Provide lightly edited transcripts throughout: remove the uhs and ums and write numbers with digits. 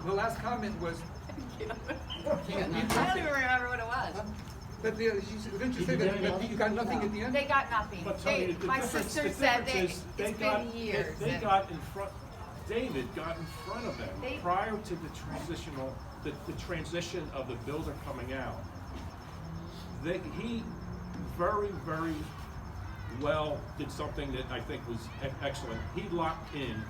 the last comment was. I don't even remember what it was. But didn't you say that you got nothing at the end? They got nothing. But Tony, the My difference- sister the said difference that is it's been years. They and- got in front. David got in front of them They- prior to the transition of the builder coming out. He very, very well did something that I think was excellent. He locked in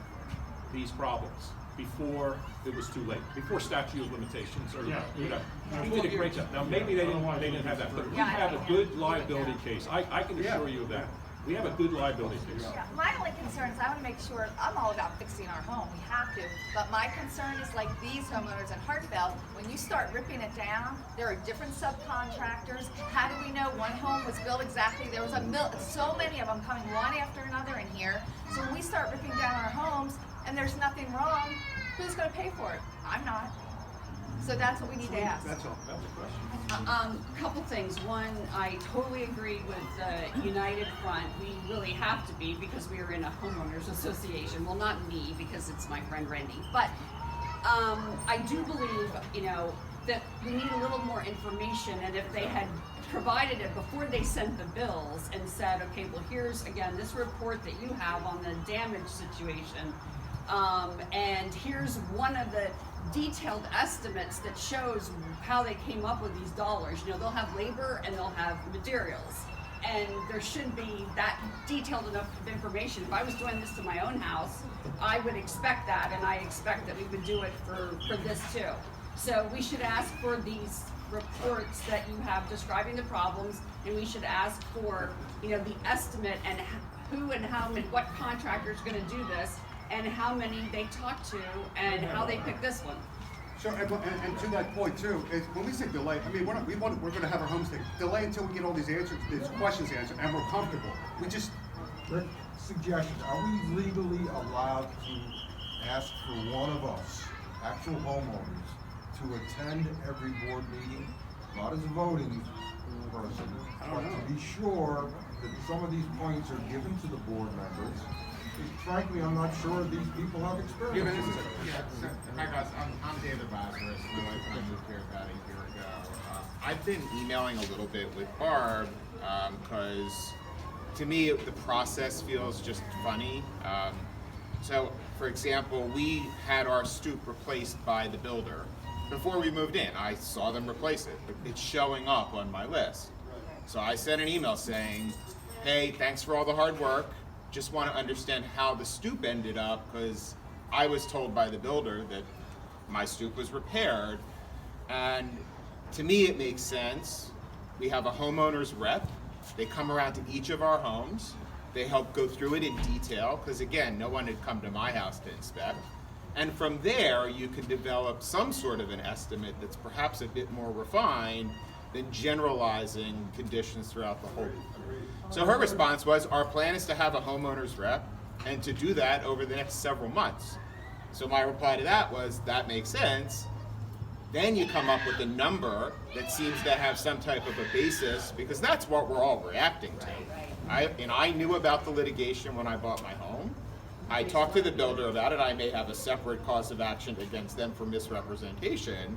these problems before it was too late, before statute of limitations or whatever. He did a great job. Now maybe they didn't have that, but we have a good liability case. I can assure you of that. We have a good liability case. Yeah, my only concern is I want to make sure, I'm all about fixing our home, we have to, but my concern is like these homeowners in Hartford, when you start ripping it down, there are different subcontractors. How do we know one home was built exactly? There was so many of them coming one after another in here. So when we start ripping down our homes and there's nothing wrong, who's going to pay for it? I'm not. So that's what we need to ask. That's all. That's a question. Couple things. One, I totally agree with United Front. We really have to be because we are in a homeowners association. Well, not me because it's my friend Randy, but I do believe, that we need a little more information. And if they had provided it before they sent the bills and said, okay, well, here's again this report that you have on the damage situation, and here's one of the detailed estimates that shows how they came up with these dollars. They'll have labor and they'll have materials, and there should be that detailed enough of information. If I was doing this to my own house, I would expect that, and I expect that we would do it for this too. So we should ask for these reports that you have describing the problems, and we should ask for the estimate and who and how many, what contractor is going to do this, and how many they talk to, and how they pick this one. Sure, and to that point too, is when we say delay, I mean, we're going to have our homes delay until we get all these answers, these questions answered, and we're comfortable. We just. Rick, suggestions, are we legally allowed to ask for one of us, actual homeowners, to attend every board meeting, not as a voting person, but to be sure that some of these points are given to the board members? Frankly, I'm not sure these people have experience. Hi guys, I'm David Lazarus. My wife and I moved here about a year ago. I've been emailing a little bit with Barb because to me the process feels just funny. So, for example, we had our stoop replaced by the builder. Before we moved in, I saw them replace it. It's showing up on my list. So I sent an email saying, hey, thanks for all the hard work. Just want to understand how the stoop ended up, because I was told by the builder that my stoop was repaired. And to me, it makes sense. We have a homeowner's rep. They come around to each of our homes. They help go through it in detail, because again, no one had come to my house to inspect. And from there, you can develop some sort of an estimate that's perhaps a bit more refined than generalizing conditions throughout the whole. So her response was, our plan is to have a homeowner's rep and to do that over the next several months. So my reply to that was, that makes sense. Then you come up with a number that seems to have some type of a basis, because that's what we're all reacting to. I knew about the litigation when I bought my home. I talked to the builder about it. I may have a separate cause of action against them for misrepresentation.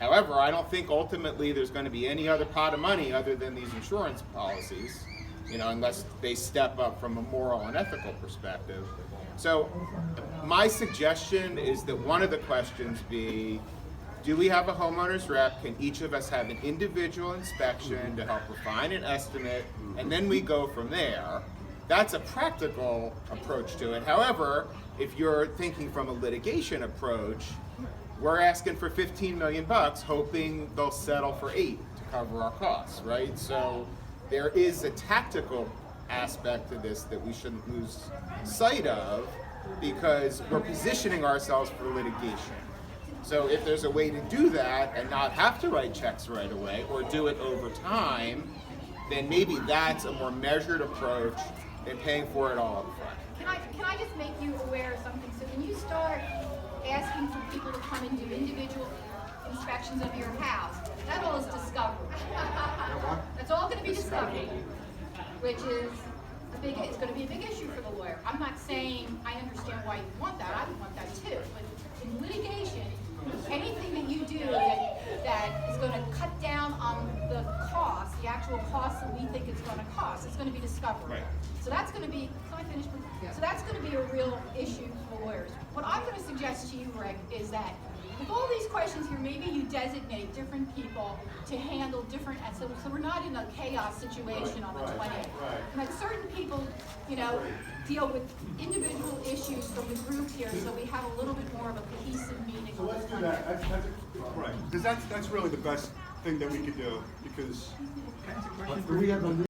However, I don't think ultimately there's going to be any other pot of money other than these insurance policies, unless they step up from a moral and ethical perspective. So my suggestion is that one of the questions be, do we have a homeowner's rep? Can each of us have an individual inspection to help refine an estimate? And then we go from there. That's a practical approach to it. However, if you're thinking from a litigation approach, we're asking for $15 million, hoping they'll settle for $8 to cover our costs, right? So there is a tactical aspect to this that we shouldn't lose sight of, because we're positioning ourselves for litigation. So if there's a way to do that and not have to write checks right away, or do it over time, then maybe that's a more measured approach than paying for it all up front. Can I just make you aware of something? So when you start asking for people to come and do individual inspections of your house, that all is discovery. That's all going to be discovery, which is it's going to be a big issue for the lawyer. I'm not saying I understand why you want that. I would want that too. But in litigation, what we think it's gonna cost. It's gonna be discovery. Right. So that's gonna be, can I finish? So that's gonna be a real issue for lawyers. What I'm gonna suggest to you, Rick, is that with all these questions here, maybe you designate different people to handle different, so we're not in a chaos situation on the 20th. And that certain people, you know, deal with individual issues from the group here, so we have a little bit more of a cohesive meeting. So let's do that, right, because that's really the best thing that we could do, because Do we have a